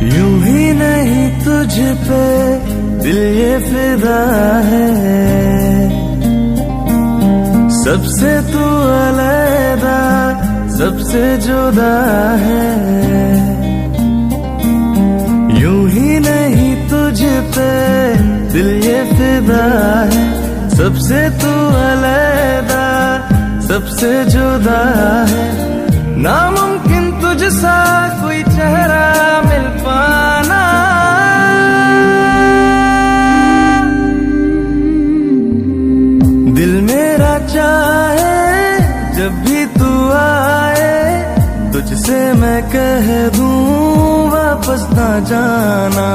यूं ही नहीं तुझ पे दिल ये फिदा है, सबसे तू अलग सबसे जुदा है। यूं ही नहीं तुझ पे दिल ये फिदा है, सबसे तू अलग सबसे जुदा है। नामुमकिन तुझसा कोई चेहरा मिल पाना, दिल मेरा चाहे जब भी तू आए, तुझसे मैं कह दूं वापस ना जाना।